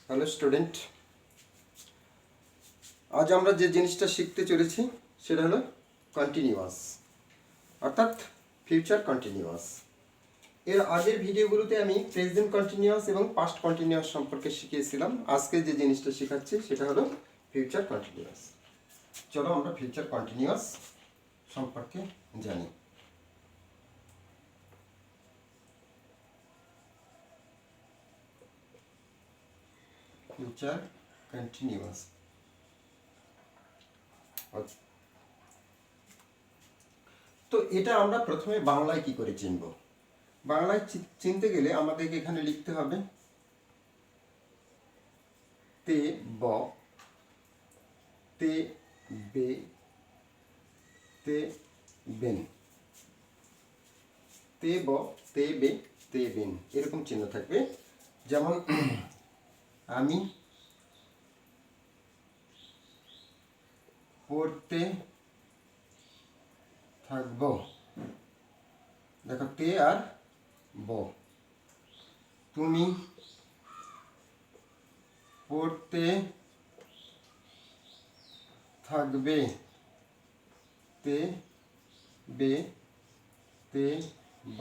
Hello student, আজ আমরা যে জিনিসটা শিখতে চলেছি সেটা হলো কন্টিনিউয়াস, অর্থাৎ ফিউচার কন্টিনিউয়াস। এর আগের ভিডিওগুলোতে আমি প্রেজেন্ট কন্টিনিউয়াস এবং পাস্ট কন্টিনিউয়াস সম্পর্কে শিখিয়েছিলাম। আজকে যে জিনিসটা শেখাচ্ছি সেটা হলো ফিউচার কন্টিনিউয়াস। চলো আমরা ফিউচার কন্টিনিউয়াস সম্পর্কে জানি। ফিউচার কন্টিনিউয়াস তো এটা আমরা প্রথমে বাংলায় কি করে চিনব? বাংলায় চিনতে গেলে আমাদেরকে এখানে লিখতে হবে তে ব, তে বে, তে বেন, তে ব, তে বে, তে বেন, এরকম চিহ্ন থাকবে। যেমন আমি পড়তে থাকব, দেখো তে আর ব। তুমি পড়তে থাকবে, তে বে, তে ব,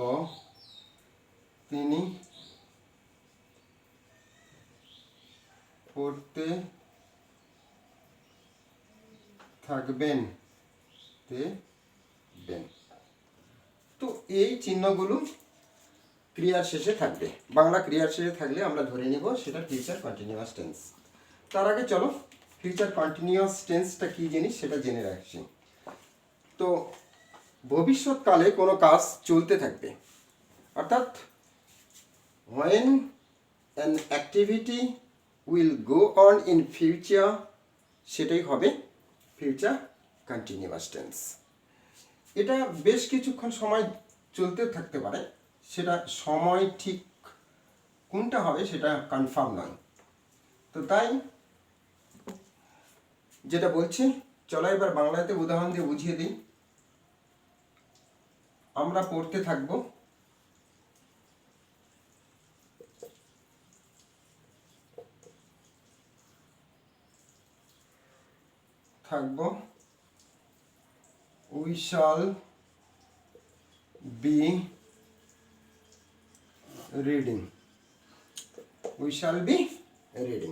তিনি পড়তে থাকবেন, তে বেন। তো এই চিহ্নগুলো ক্রিয়ার শেষে থাকবে। বাংলা ক্রিয়ার শেষে থাকলে আমরা ধরে নিব সেটা ফিউচার কন্টিনিউয়াস টেন্স। তার আগে চলো ফিউচার কন্টিনিউয়াস টেন্সটা কী জিনিস সেটা জেনে রাখছি। তো ভবিষ্যৎকালে কোনো কাজ চলতে থাকবে, অর্থাৎ when an activity will go on in future, সেটাই হবে ফিউচার কন্টিনিউয়াস টেন্স। এটা বেশ কিছুক্ষণ সময় চলতে থাকতে পারে, সেটা সময় ঠিক কোনটা হবে সেটা কনফার্ম নয়। তো তাই যেটা বলছি, চলো এবার বাংলাতে উদাহরণ দিয়ে বুঝিয়ে দিই। আমরা পড়তে থাকব, we shall be reading, we shall be reading.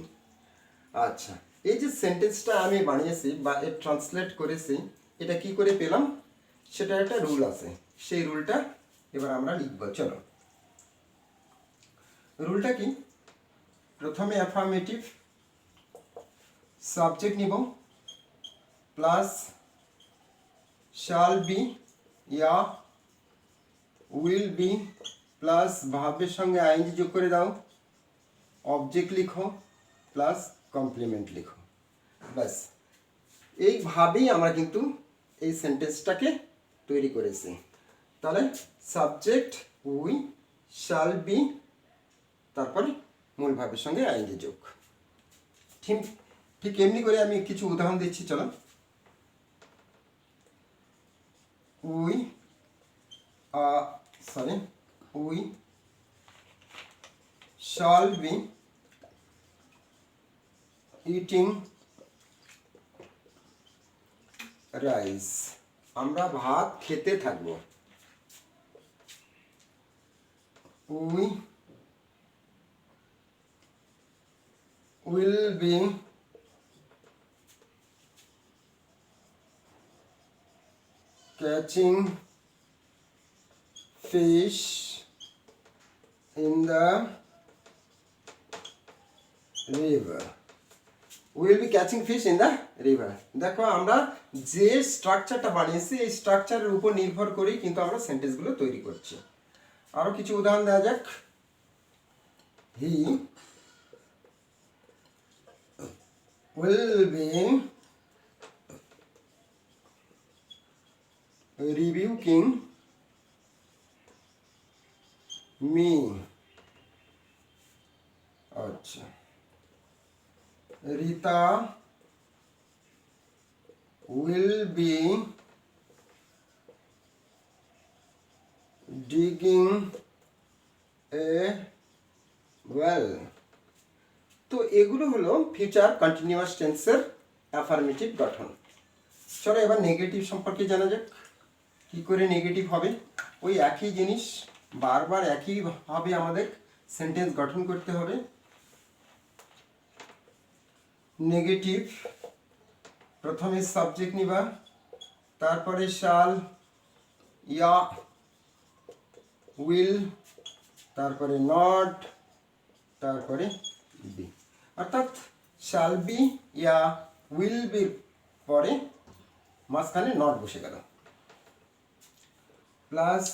আচ্ছা, এই যে সেন্টেন্সটা আমি বানিয়েছি বা এর ট্রান্সলেট করেছি, এটা কি করে পেলাম সেটা একটা রুল আছে, সেই রুলটা এবার আমরা লিখব। চলো, রুলটা কি? প্রথমে অ্যাফার্মেটিভ সাবজেক্ট নিব প্লাস শাল বি ইয়া উইল বি প্লাস ভার্বের সঙ্গে আইএনজি যোগ করে দাও, অবজেক্ট লিখো প্লাস কমপ্লিমেন্ট লিখো, ব্যাস। এইভাবেই আমরা কিন্তু এই সেন্টেন্সটাকে তৈরি করেছি। তাহলে সাবজেক্ট উই শাল বি, তারপরে মূল ভাবের সঙ্গে আইএনজি যোগ। ঠিক ঠিক এমনি করে আমি কিছু উদাহরণ দিচ্ছি, চলো। We we shall be eating rice, আমরা ভাত খেতে থাকব। We will be catching fish in the river, will be catching fish in the river. দেখো আমরা যে স্ট্রাকচারটা বানিয়েছি এই স্ট্রাকচারের উপর নির্ভর করেই কিন্তু আমরা সেন্টেন্সগুলো তৈরি করছি। আরও কিছু উদাহরণ দেওয়া যাক। He will be rebuking me. আচ্ছা, Rita will be digging a well. তো এগুলো হলো ফিউচার কন্টিনিউয়াস টেন্সের অ্যাফার্মেটিভ গঠন। চলো এবার নেগেটিভ সম্পর্কে জানা যাক। কী করে নেগেটিভ হবে? ওই একই জিনিস বারবার একইভাবে আমাদের সেন্টেন্স গঠন করতে হবে। নেগেটিভ, প্রথমে সাবজেক্ট নিবা, তারপরে শাল, ইয়া, উইল, তারপরে নট, তারপরে বি। অর্থাৎ শাল বি ইয়া উইল বি পরে মাঝখানে নট বসে গেল, প্লাস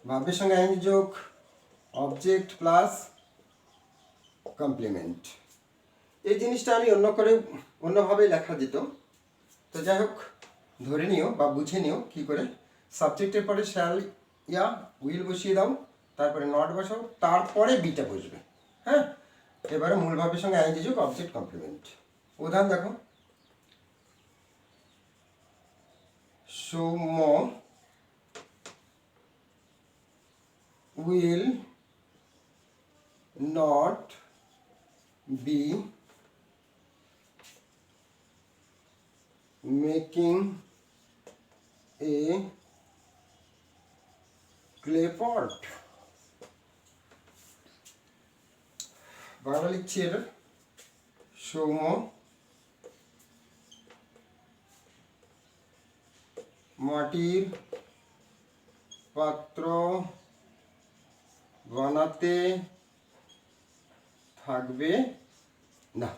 ভার্বের সঙ্গে আইএনজি যোগ, অবজেক্ট প্লাস কমপ্লিমেন্ট। এই জিনিসটা আমি অন্যভাবে লেখা যেত, তো যাই হোক ধরে নিও বা বুঝে নিও কী করে। সাবজেক্টের পরে শ্যাল ইয়া উইল বসিয়ে দাও, তারপরে নট বসাও, তারপরে বিটা বসবে। হ্যাঁ, এবারে মূল ভাবের সঙ্গে আইএনজি যোগ, অবজেক্ট কমপ্লিমেন্ট। উদাহরণ দেখো, Soumya will not be making a clay pot. Bangla লিখছি এটা, সৌম্য মাটির পাত্র বানাতে থাকবে না।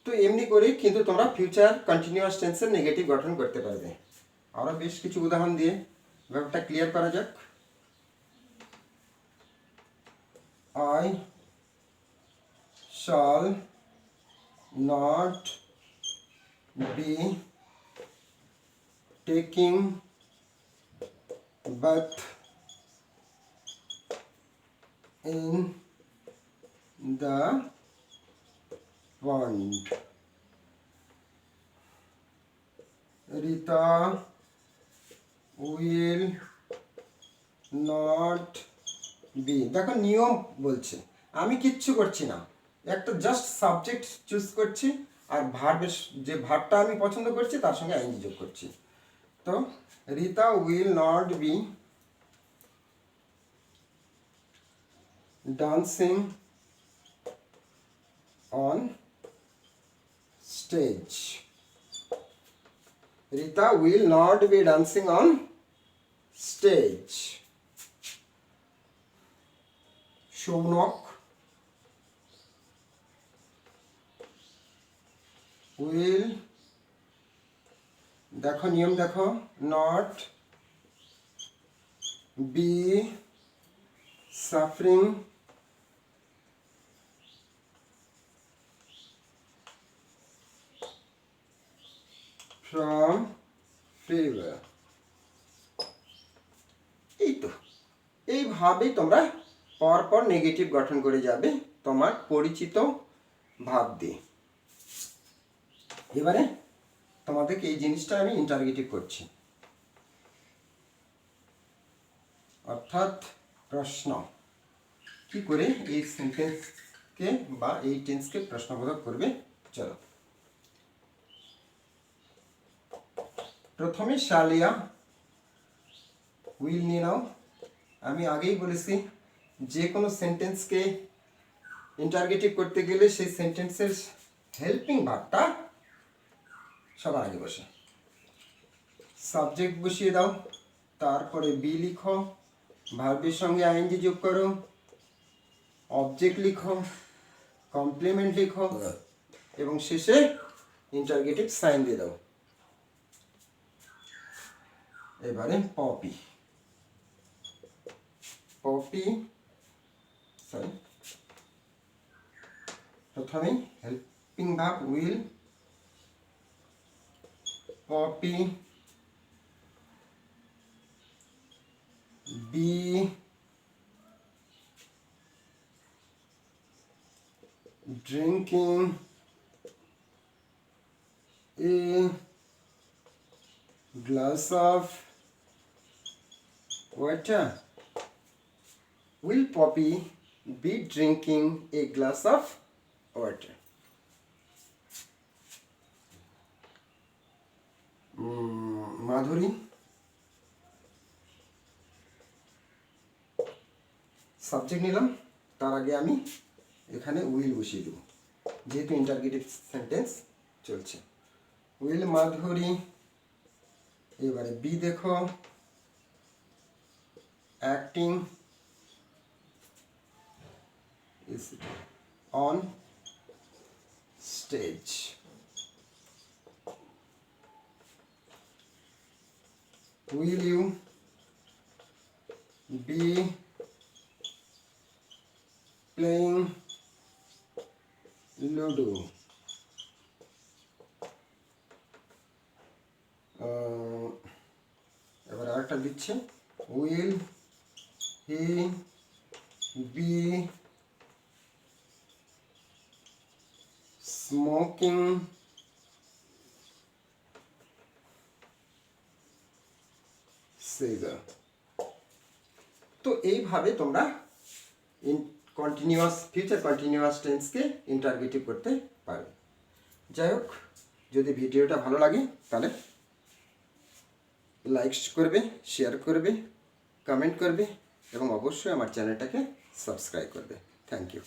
তো এমনি করে কিন্তু তোমরা ফিউচার কন্টিনিউয়াস টেন্সের নেগেটিভ গঠন করতে পারবে। আরও বেশ কিছু উদাহরণ দিয়ে ব্যাপারটা ক্লিয়ার করা যাক। I shall not be taking bath in the pond. Rita will not be, দেখো নিয়ম বলছে, আমি কিচ্ছু করছি না, একটা জাস্ট সাবজেক্ট চুজ করছি আর ভার্বের যে ভার্বটা আমি পছন্দ করছি তার সঙ্গে আইএনজি যোগ করছি। তো Rita will not be dancing on stage. Rita will not be dancing on stage. Shaunak will, দেখো নিয়ম দেখো, not be suffering from fever. এই তো এইভাবেই তোমরা পরপর নেগেটিভ গঠন করে যাবে তোমার পরিচিত ভাব দিয়ে। এবারে তোমাদেরকে এই জিনিসটা আমি ইন্টারগেটিভ করছি, অর্থাৎ প্রশ্ন, কি করে এই সেন্টেন্সকে বা এই টেন্সকে প্রশ্নবোধক করবে। চলো প্রথমে শালিয়া উইল নিয়ে নাও। আমি আগেই বলেছি যে কোনো সেন্টেন্সকে ইন্টারগেটিভ করতে গেলে সেই সেন্টেন্সের হেল্পিং ভার্বটা সবার আগে বসে। সাবজেক্ট বসিয়ে দাও, তারপরে বি লিখো, ভার্বের সঙ্গে আইএনজি যোগ করো, অবজেক্ট লিখো, কমপ্লিমেন্ট লিখো এবং শেষে ইন্টারগেটিভ সাইন দিয়ে দাও। এবারে পপি, সরি প্রথমে helping verb will, Popy be drinking a glass of water. Will Poppy be drinking a glass of water. Madhuri subject নিলাম, তার আগে আমি এখানে উইল বসিয়ে দেবো, যেহেতু ইন্টারগেটিভ সেন্টেন্স চলছে। উইল মাধুরী, এবারে বি দেখো, acting is on stage. Will you be playing Ludo? এবার আরেকটা দিচ্ছে, will he be smoking cigar? তো এইভাবে তোমরা কন্টিনিউয়াস ফিউচার কন্টিনিউয়াস টেন্সকে ইন্টারগেটিভ করতে পারবে। যাই হোক, যদি ভিডিওটা ভালো লাগে তাহলে লাইক করবে, শেয়ার করবে, কমেন্ট করবে এবং অবশ্যই আমার চ্যানেলটাকে সাবস্ক্রাইব করবে। Thank you.